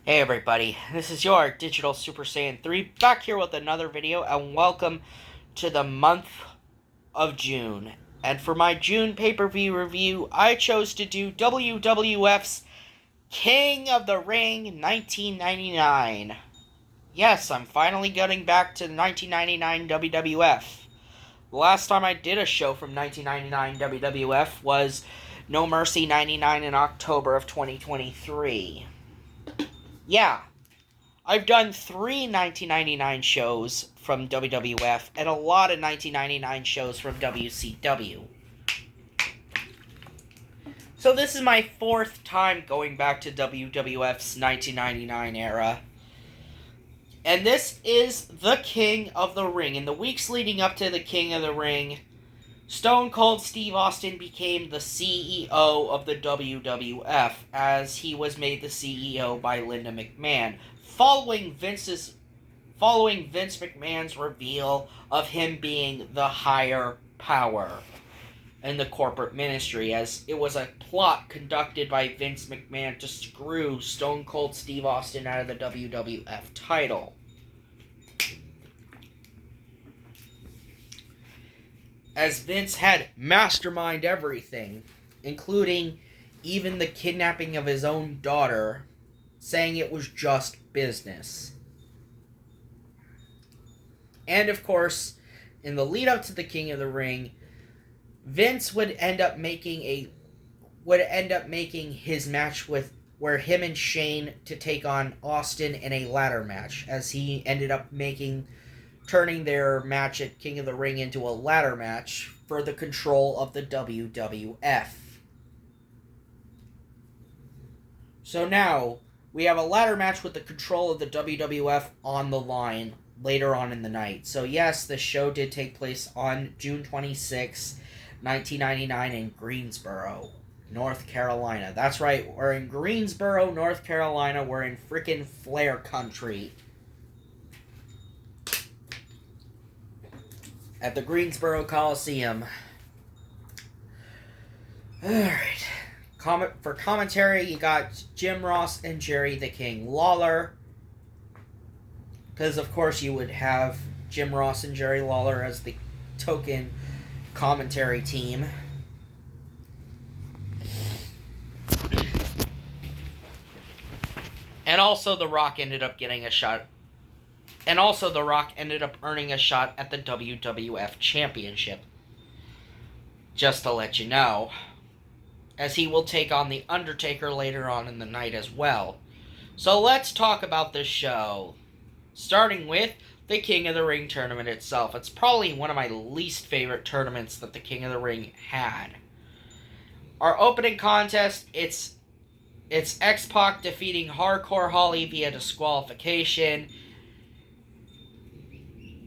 Hey everybody, this is your Digital Super Saiyan 3 back here with another video, and welcome to the month of June. And for my June pay-per-view review, I chose to do WWF's King of the Ring 1999. Yes, I'm finally getting back to 1999 WWF. The last time I did a show from 1999 WWF was No Mercy 99 in October of 2023. Yeah, I've done 3 1999 shows from WWF and a lot of 1999 shows from WCW. So this is my 4th time going back to WWF's 1999 era. And this is the King of the Ring. In the weeks leading up to the King of the Ring, Stone Cold Steve Austin became the CEO of the WWF, as he was made the CEO by Linda McMahon, following Vince McMahon's reveal of him being the higher power in the corporate ministry, as it was a plot conducted by Vince McMahon to screw Stone Cold Steve Austin out of the WWF title. As Vince had masterminded everything, including even the kidnapping of his own daughter, saying it was just business. And of course, in the lead up to the King of the Ring, Vince would end up making his match with where him and Shane to take on Austin in a ladder match, as he ended up turning their match at King of the Ring into a ladder match for the control of the WWF. So now, we have a ladder match with the control of the WWF on the line later on in the night. So yes, the show did take place on June 26, 1999 in Greensboro, North Carolina. That's right, we're in Greensboro, North Carolina. We're in frickin' Flair country. At the Greensboro Coliseum. Alright. For commentary, you got Jim Ross and Jerry the King Lawler. Because, of course, you would have Jim Ross and Jerry Lawler as the token commentary team. And also, The Rock ended up getting a shot. And also, The Rock ended up earning a shot at the WWF Championship. Just to let you know. As he will take on The Undertaker later on in the night as well. So let's talk about this show. Starting with the King of the Ring tournament itself. It's probably one of my least favorite tournaments that the King of the Ring had. Our opening contest, it's X-Pac defeating Hardcore Holly via disqualification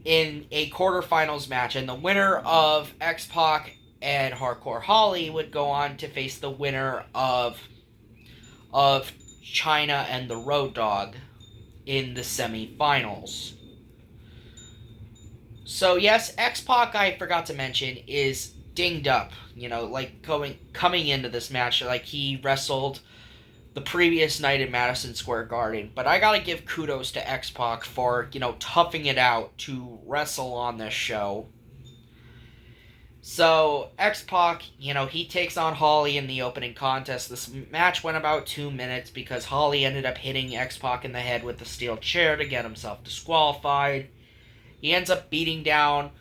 in a quarterfinals match, and the winner of X-Pac and Hardcore Holly would go on to face the winner of China and the Road Dogg in the semifinals. So yes, X-Pac, I forgot to mention, is dinged up, like coming into this match, like he wrestled the previous night in Madison Square Garden. But I gotta give kudos to X-Pac for, toughing it out to wrestle on this show. So, X-Pac, he takes on Holly in the opening contest. This match went about 2 minutes because Holly ended up hitting X-Pac in the head with the steel chair to get himself disqualified. He ends up beating down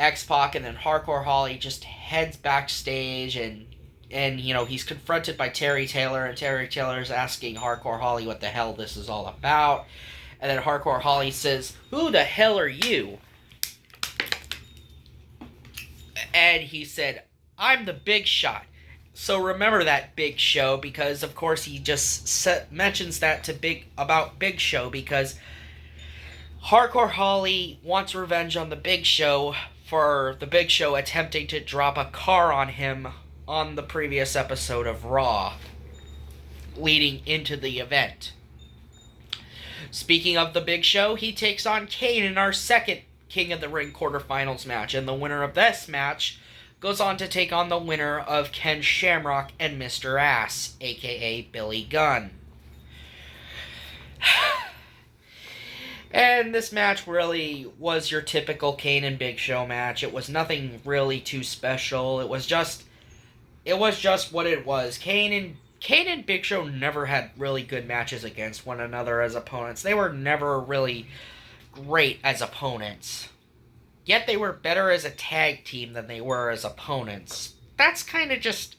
X-Pac, and then Hardcore Holly just heads backstage, and he's confronted by Terry Taylor, and Terry Taylor's asking Hardcore Holly what the hell this is all about. And then Hardcore Holly says, "Who the hell are you?" And he said, "I'm the Big Shot." So remember that Big Show, because of course he just mentions that about Big Show because Hardcore Holly wants revenge on the Big Show for the Big Show attempting to drop a car on him on the previous episode of Raw, leading into the event. Speaking of the Big Show, he takes on Kane in our second King of the Ring quarterfinals match, and the winner of this match goes on to take on the winner of Ken Shamrock and Mr. Ass, aka Billy Gunn. And this match really was your typical Kane and Big Show match. It was nothing really too special. It was just what it was. Kane and Big Show never had really good matches against one another as opponents. They were never really great as opponents. Yet they were better as a tag team than they were as opponents. That's just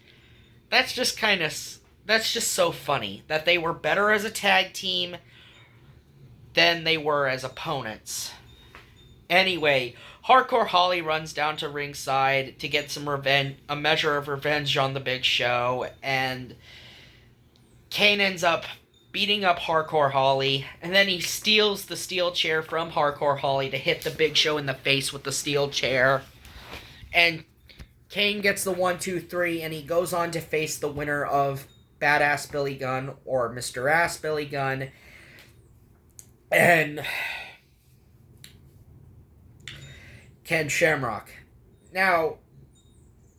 so funny that they were better as a tag team than they were as opponents. Anyway, Hardcore Holly runs down to ringside to get some revenge, a measure of revenge on the Big Show, and Kane ends up beating up Hardcore Holly, and then he steals the steel chair from Hardcore Holly to hit the Big Show in the face with the steel chair. And Kane gets the 1, 2, 3, and he goes on to face the winner of Badass Billy Gunn, or Mr. Ass Billy Gunn, and Ken Shamrock. Now,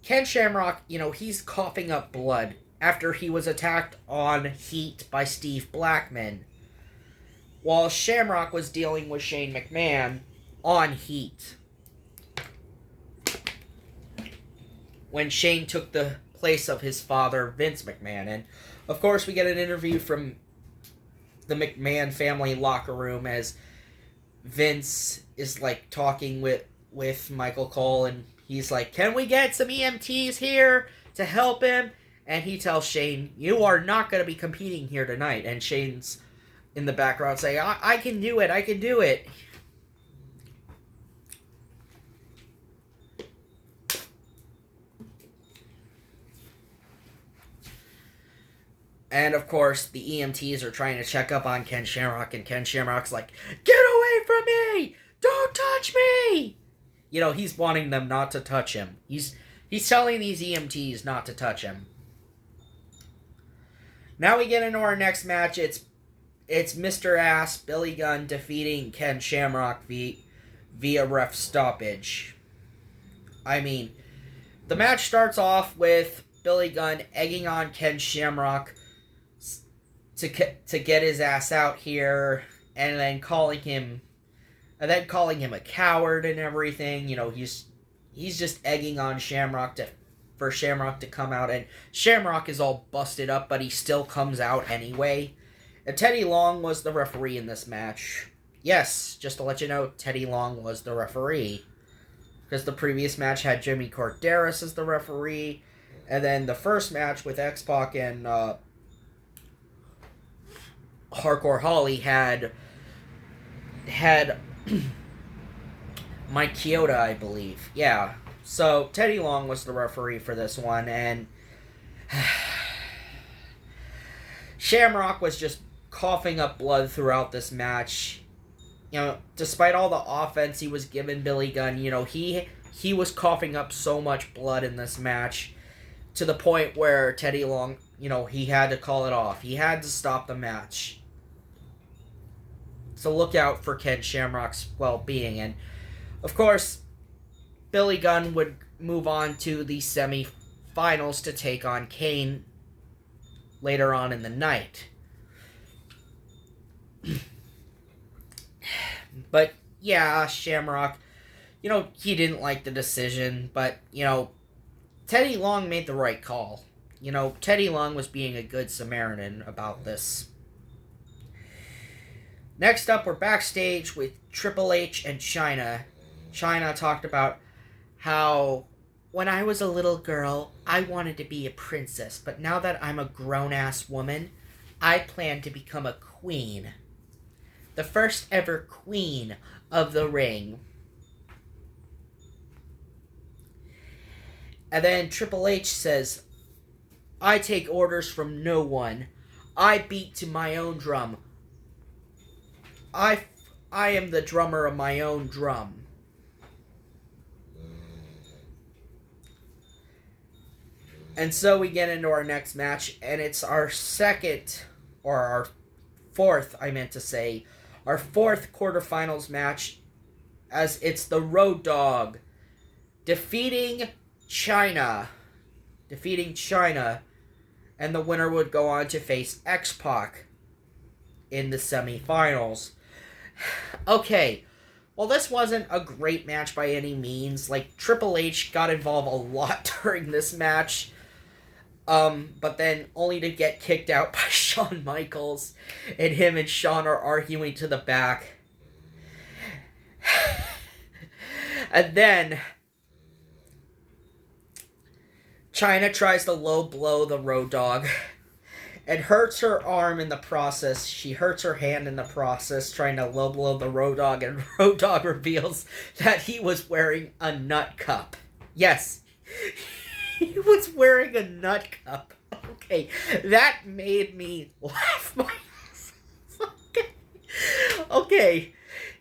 Ken Shamrock, he's coughing up blood after he was attacked on Heat by Steve Blackman, while Shamrock was dealing with Shane McMahon on Heat, when Shane took the place of his father, Vince McMahon. And, of course, we get an interview from the McMahon family locker room as Vince is, talking with Michael Cole, and he's like, "Can we get some EMTs here to help him?" And he tells Shane, "You are not going to be competing here tonight." And Shane's in the background saying, I can do it, I can do it. And, of course, the EMTs are trying to check up on Ken Shamrock, and Ken Shamrock's like, "Get away from me! Don't touch me!" He's wanting them not to touch him. He's telling these EMTs not to touch him. Now we get into our next match. It's Mr. Ass, Billy Gunn, defeating Ken Shamrock via ref stoppage. The match starts off with Billy Gunn egging on Ken Shamrock to get his ass out here, and then calling him a coward and everything. He's just egging on Shamrock for Shamrock to come out, and Shamrock is all busted up, but he still comes out anyway. And Teddy Long was the referee in this match. Yes, just to let you know, Teddy Long was the referee, because the previous match had Jimmy Corderas as the referee, and then the first match with X-Pac and Hardcore Holly had Mike Chioda, I believe. Yeah. So, Teddy Long was the referee for this one, and Shamrock was just coughing up blood throughout this match. Despite all the offense he was giving Billy Gunn, he was coughing up so much blood in this match, to the point where Teddy Long, he had to call it off. He had to stop the match. So look out for Ken Shamrock's well-being. And, of course, Billy Gunn would move on to the semi-finals to take on Kane later on in the night. But, yeah, Shamrock, he didn't like the decision, but, Teddy Long made the right call. Teddy Long was being a good Samaritan about this. Next up, we're backstage with Triple H and Chyna. Chyna talked about how, when I was a little girl, I wanted to be a princess, but now that I'm a grown-ass woman, I plan to become a queen. The first ever queen of the ring. And then Triple H says, "I take orders from no one. I beat to my own drum. I am the drummer of my own drum." And so we get into our next match, and it's our fourth quarterfinals match, as it's the Road Dogg defeating Chyna, and the winner would go on to face X-Pac in the semifinals. Okay, well, this wasn't a great match by any means. Like, Triple H got involved a lot during this match. But then only to get kicked out by Shawn Michaels. And him and Shawn are arguing to the back. And then Chyna tries to low blow the Road Dogg and hurts her arm in the process. She hurts her hand in the process trying to low blow the Road Dogg, and Road Dogg reveals that he was wearing a nut cup. Yes, he was wearing a nut cup. Okay, that made me laugh. Okay.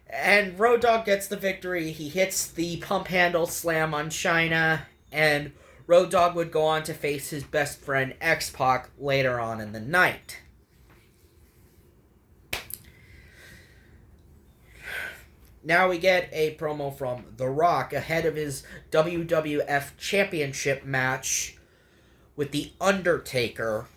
And Road Dogg gets the victory. He hits the pump handle slam on Chyna, and Road Dogg would go on to face his best friend X-Pac later on in the night. Now we get a promo from The Rock ahead of his WWF Championship match with The Undertaker,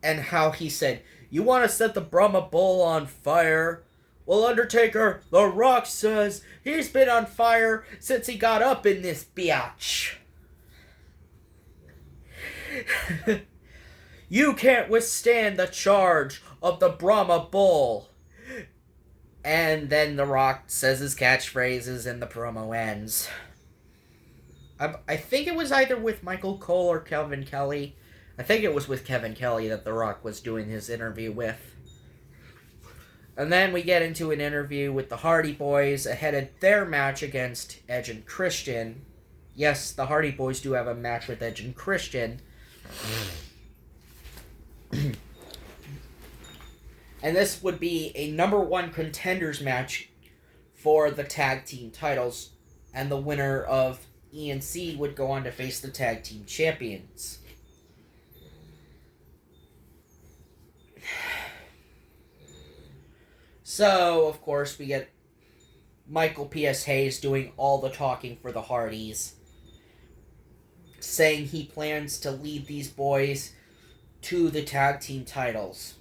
and how he said, "You want to set the Brahma Bull on fire? Well, Undertaker, The Rock says he's been on fire since he got up in this biatch. You can't withstand the charge of the Brahma Bull." And then The Rock says his catchphrases and the promo ends. I think it was either with Michael Cole or Kevin Kelly. I think it was with Kevin Kelly that The Rock was doing his interview with. And then we get into an interview with the Hardy Boys ahead of their match against Edge and Christian. Yes, the Hardy Boys do have a match with Edge and Christian. And this would be a number 1 contenders match for the tag team titles. And the winner of ENC would go on to face the tag team champions. So, of course, we get Michael P.S. Hayes doing all the talking for the Hardys, saying he plans to lead these boys to the tag team titles.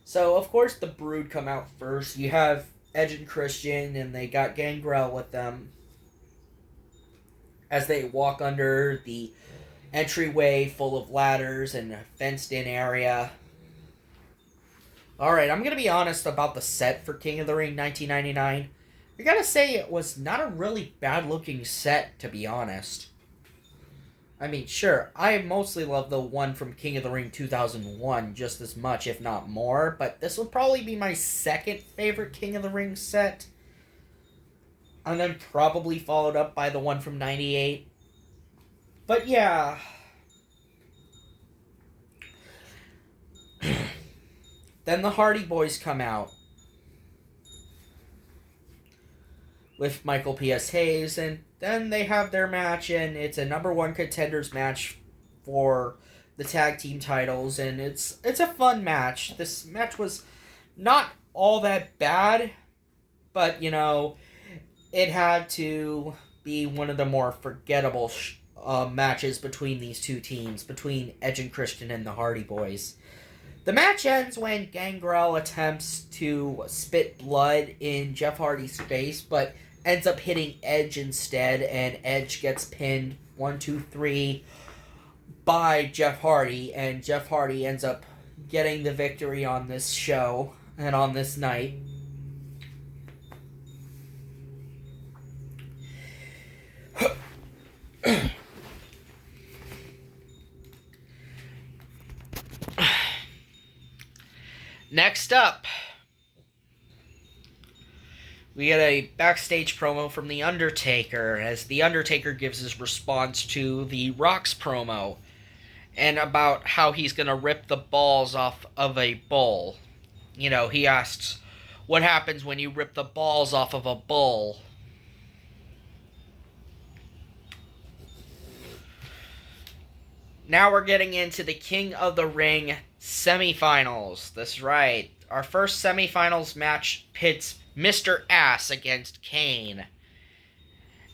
So, of course, the Brood come out first. You have Edge and Christian, and they got Gangrel with them as they walk under the entryway full of ladders and a fenced-in area. Alright, I'm going to be honest about the set for King of the Ring 1999. I gotta say, it was not a really bad-looking set, to be honest. I mean, sure, I mostly love the one from King of the Ring 2001 just as much, if not more, but this will probably be my second favorite King of the Ring set. And then probably followed up by the one from 98. But yeah. Then the Hardy Boys come out with Michael P.S. Hayes, and then they have their match, and it's a number 1 contenders match for the tag team titles, and it's a fun match. This match was not all that bad, but, you know, it had to be one of the more forgettable matches between these two teams, between Edge and Christian and the Hardy Boys. The match ends when Gangrel attempts to spit blood in Jeff Hardy's face, but ends up hitting Edge instead, and Edge gets pinned 1, 2, 3 by Jeff Hardy, and Jeff Hardy ends up getting the victory on this show and on this night. Next up, we get a backstage promo from The Undertaker, as The Undertaker gives his response to The Rock's promo, and about how he's going to rip the balls off of a bull. You know, he asks, what happens when you rip the balls off of a bull? Now we're getting into the King of the Ring semifinals. That's right. Our first semifinals match pits Mr. Ass against Kane.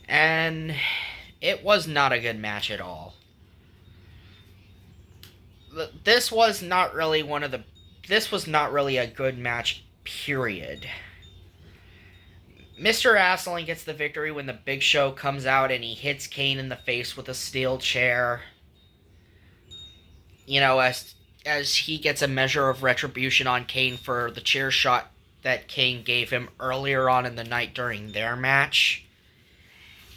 And it was not a good match at all. This was not really a good match, period. Mr. Astley gets the victory when the Big Show comes out and he hits Kane in the face with a steel chair. You know, as he gets a measure of retribution on Kane for the chair shot that Kane gave him earlier on in the night during their match.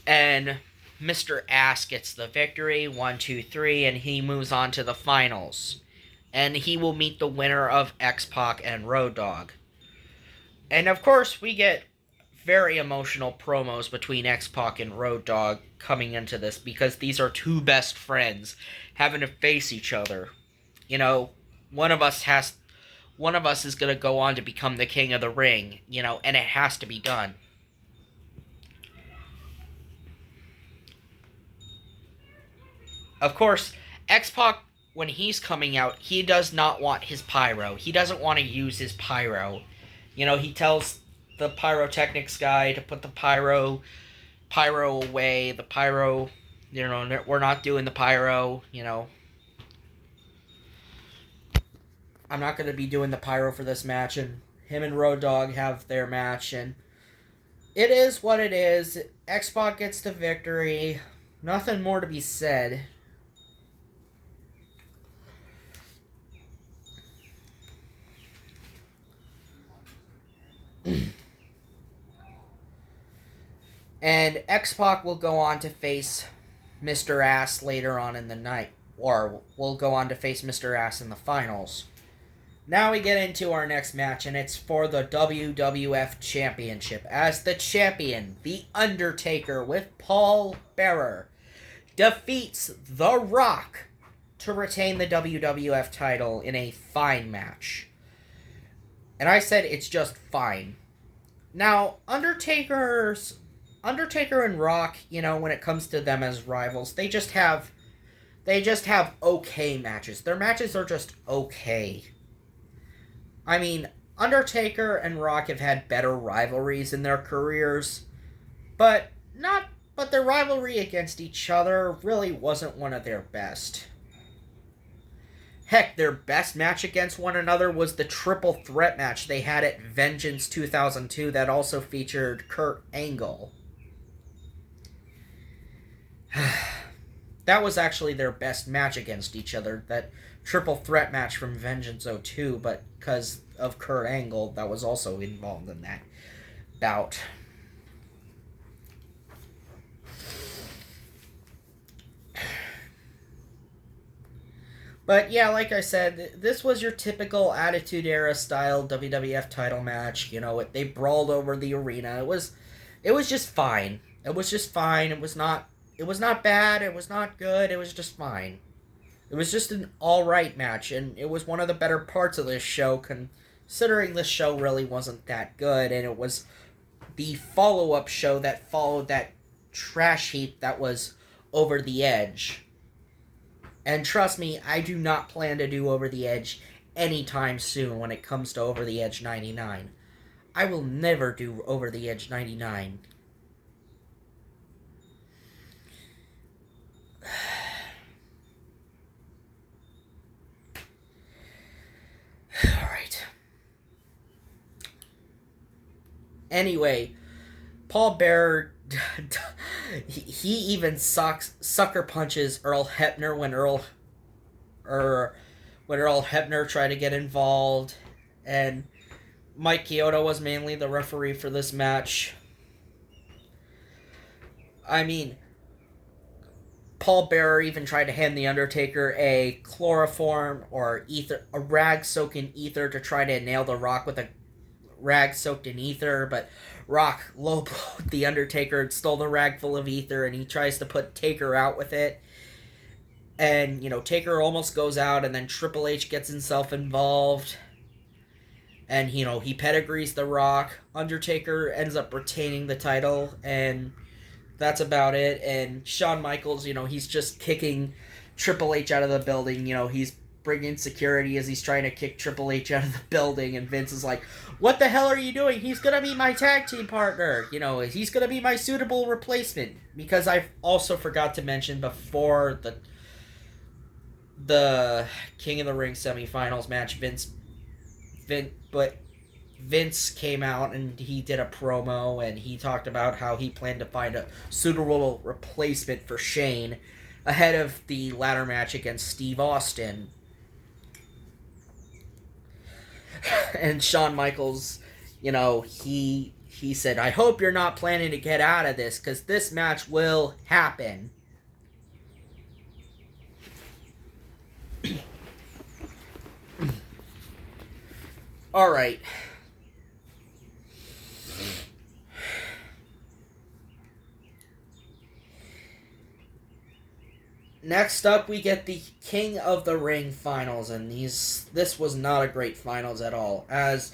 And Mr. Ass gets the victory, 1, 2, 3, and he moves on to the finals. And he will meet the winner of X-Pac and Road Dogg. And of course, we get very emotional promos between X-Pac and Road Dogg coming into this, because these are two best friends having to face each other. You know, one of us is going to go on to become the king of the ring, you know, and it has to be done. Of course, X-Pac, when he's coming out, he does not want his pyro. He doesn't want to use his pyro. You know, he tells the pyrotechnics guy to put the pyro away. The pyro, you know, we're not doing the pyro, you know. I'm not going to be doing the pyro for this match, and him and Road Dogg have their match, and it is what it is. X-Pac gets the victory. Nothing more to be said. And X-Pac will go on to face Mr. Ass later on in the night. Or will go on to face Mr. Ass in the finals. Now we get into our next match, and it's for the WWF Championship. As the champion, The Undertaker, with Paul Bearer, defeats The Rock to retain the WWF title in a fine match. And I said it's just fine. Now, Undertaker and Rock, you know, when it comes to them as rivals, they just have okay matches. Their matches are just okay. I mean, Undertaker and Rock have had better rivalries in their careers, but their rivalry against each other really wasn't one of their best. Heck, their best match against one another was the triple threat match they had at Vengeance 2002 that also featured Kurt Angle. That was actually their best match against each other, that triple threat match from Vengeance 02, but because of Kurt Angle, that was also involved in that bout. But yeah, like I said, this was your typical Attitude Era style WWF title match. You know, they brawled over the arena. It was just fine. It was just fine. It was not bad. It was not good. It was just fine. It was just an alright match, and it was one of the better parts of this show, considering this show really wasn't that good, and it was the follow-up show that followed that trash heap that was Over the Edge. And trust me, I do not plan to do Over the Edge anytime soon when it comes to Over the Edge 99. I will never do Over the Edge 99. Alright. Anyway, Paul Bearer, he even sucker punches Earl Hebner when Earl Hebner tried to get involved, and Mike Chioda was mainly the referee for this match. I mean, Paul Bearer even tried to hand The Undertaker a chloroform or a rag soaked in ether to try to nail The Rock with a rag soaked in ether, but Rock low-blowed The Undertaker and stole the rag full of ether, and he tries to put Taker out with it. And, you know, Taker almost goes out, and then Triple H gets himself involved. And, you know, he pedigrees The Rock. Undertaker ends up retaining the title, and that's about it. And Shawn Michaels, you know, he's just kicking Triple H out of the building. You know, he's bringing security as he's trying to kick Triple H out of the building, and Vince is like, what the hell are you doing? He's gonna be my tag team partner. You know, he's gonna be my suitable replacement. Because I also forgot to mention before the King of the Ring semifinals match, Vince, but Vince came out and he did a promo and he talked about how he planned to find a suitable replacement for Shane ahead of the ladder match against Steve Austin. And Shawn Michaels, he said, "I hope you're not planning to get out of this, because this match will happen." Alright. Next up, we get the King of the Ring finals, and this was not a great finals at all, as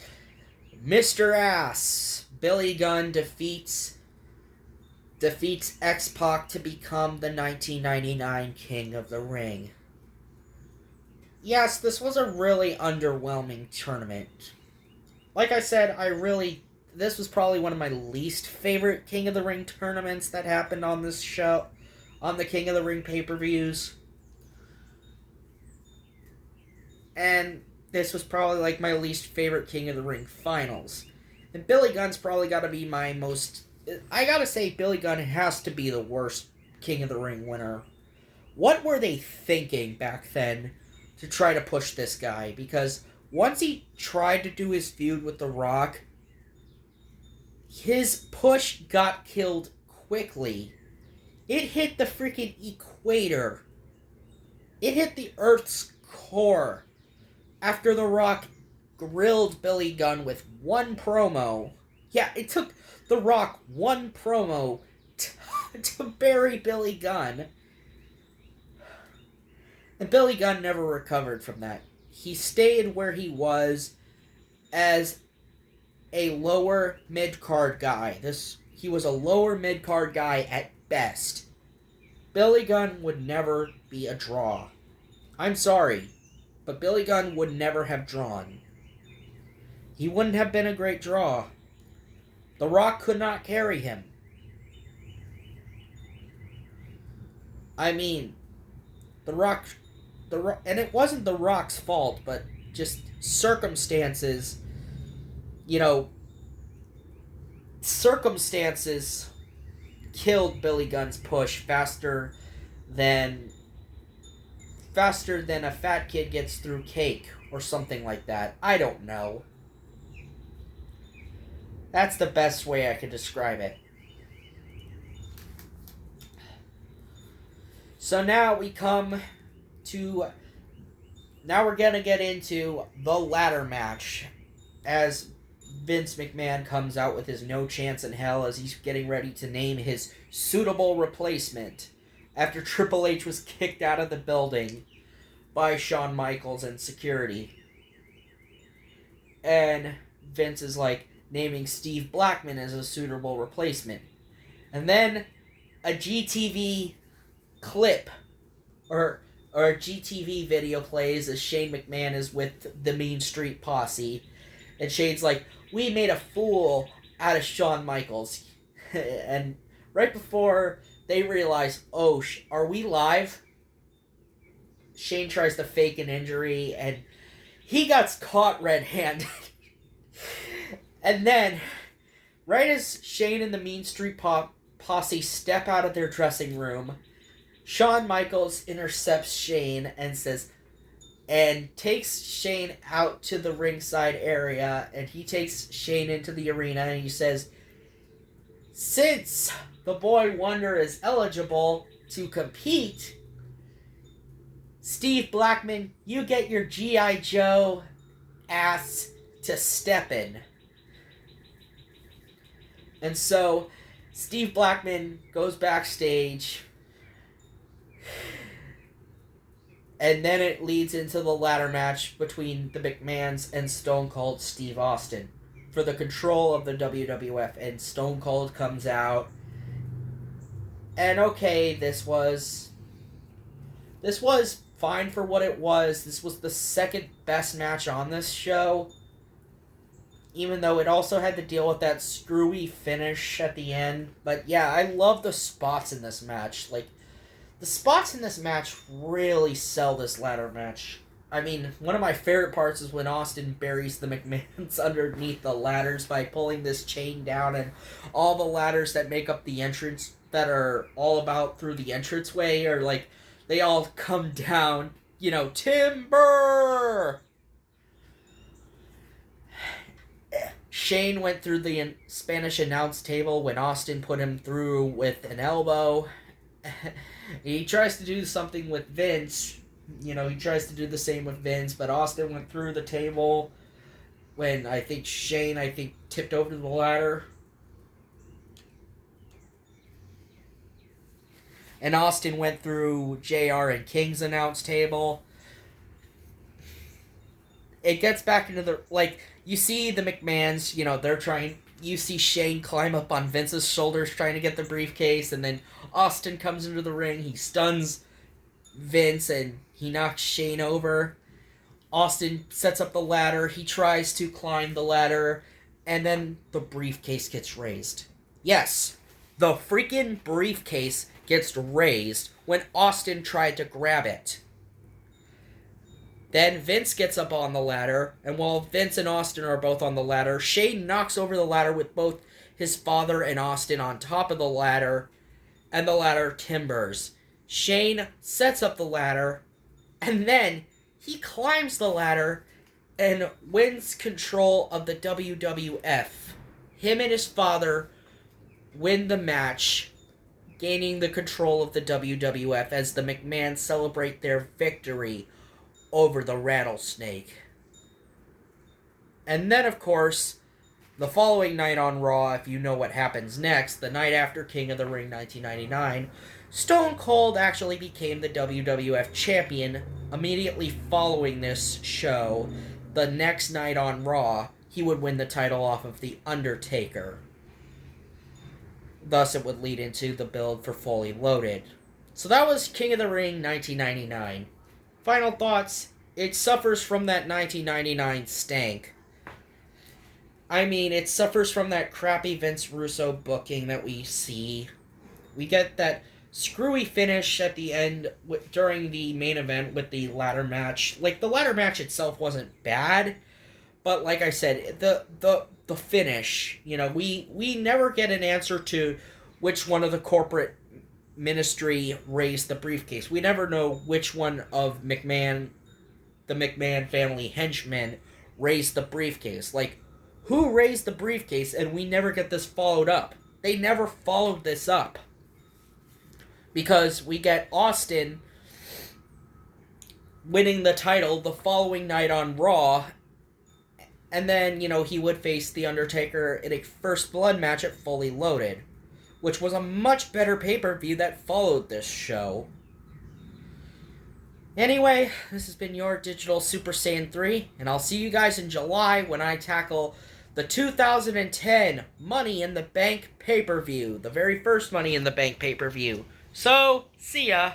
Mr. Ass, Billy Gunn, defeats X-Pac to become the 1999 King of the Ring. Yes, this was a really underwhelming tournament. Like I said, this was probably one of my least favorite King of the Ring tournaments that happened on this show, on the King of the Ring pay-per-views. And this was probably like my least favorite King of the Ring finals. And Billy Gunn's probably got to be my most... I gotta say, Billy Gunn has to be the worst King of the Ring winner. What were they thinking back then to try to push this guy? Because once he tried to do his feud with The Rock, his push got killed quickly. It hit the freaking equator. It hit the Earth's core after The Rock grilled Billy Gunn with one promo. Yeah, it took The Rock one promo to bury Billy Gunn. And Billy Gunn never recovered from that. He stayed where he was as a lower mid-card guy. He was a lower mid-card guy at best. Billy Gunn would never be a draw. I'm sorry, but Billy Gunn would never have drawn. He wouldn't have been a great draw. The Rock could not carry him. I mean, The Rock, and it wasn't The Rock's fault, but just circumstances, circumstances killed Billy Gunn's push faster than a fat kid gets through cake or something like that. I don't know. That's the best way I could describe it. So now we're going to get into the ladder match as Vince McMahon comes out with his No Chance in Hell as he's getting ready to name his suitable replacement after Triple H was kicked out of the building by Shawn Michaels and security. And Vince is like naming Steve Blackman as a suitable replacement. And then a GTV clip or a GTV video plays as Shane McMahon is with the Mean Street Posse. And Shane's like, "We made a fool out of Shawn Michaels." And right before they realize, "Oh, are we live?" Shane tries to fake an injury, and he gets caught red-handed. And then, right as Shane and the Mean Street Posse step out of their dressing room, Shawn Michaels intercepts Shane and takes Shane out to the ringside area, and he takes Shane into the arena, and he says, "Since the Boy Wonder is eligible to compete, Steve Blackman, you get your G.I. Joe ass to step in." And so, Steve Blackman goes backstage, and then it leads into the ladder match between the McMahons and Stone Cold Steve Austin for the control of the WWF. And Stone Cold comes out. And okay, this was fine for what it was. This was the second best match on this show. Even though it also had to deal with that screwy finish at the end. But yeah, I love the spots in this match. Like, the spots in this match really sell this ladder match. I mean, one of my favorite parts is when Austin buries the McMahons underneath the ladders by pulling this chain down, and all the ladders that make up the entrance that are all about through the entranceway are like, they all come down, timber! Shane went through the Spanish announce table when Austin put him through with an elbow. He tries to do something with Vince. He tries to do the same with Vince, but Austin went through the table when Shane tipped over the ladder. And Austin went through JR and King's announce table. It gets back into the, you see the McMahons, they're trying, you see Shane climb up on Vince's shoulders trying to get the briefcase, and then Austin comes into the ring, he stuns Vince, and he knocks Shane over. Austin sets up the ladder, he tries to climb the ladder, and then the briefcase gets raised. Yes, the freaking briefcase gets raised when Austin tried to grab it. Then Vince gets up on the ladder, and while Vince and Austin are both on the ladder, Shane knocks over the ladder with both his father and Austin on top of the ladder, and the ladder timbers. Shane sets up the ladder, and then he climbs the ladder and wins control of the WWF. Him and his father win the match, gaining the control of the WWF as the McMahons celebrate their victory over the Rattlesnake. And then, of course, the following night on Raw, if you know what happens next, the night after King of the Ring 1999, Stone Cold actually became the WWF champion. Immediately following this show, the next night on Raw, he would win the title off of The Undertaker. Thus, it would lead into the build for Fully Loaded. So that was King of the Ring 1999. Final thoughts, it suffers from that 1999 stank. I mean, it suffers from that crappy Vince Russo booking that we see. We get that screwy finish at the end during the main event with the ladder match. The ladder match itself wasn't bad, but like I said, the finish, we never get an answer to which one of the corporate ministry raised the briefcase. We never know which one of the McMahon family henchmen raised the briefcase. Who raised the briefcase, and we never get this followed up. They never followed this up. Because we get Austin winning the title the following night on Raw, and then, he would face The Undertaker in a First Blood match at Fully Loaded, which was a much better pay-per-view that followed this show. Anyway, this has been your Digital Super Saiyan 3, and I'll see you guys in July when I tackle the 2010 Money in the Bank pay-per-view, the very first Money in the Bank pay-per-view. So, see ya!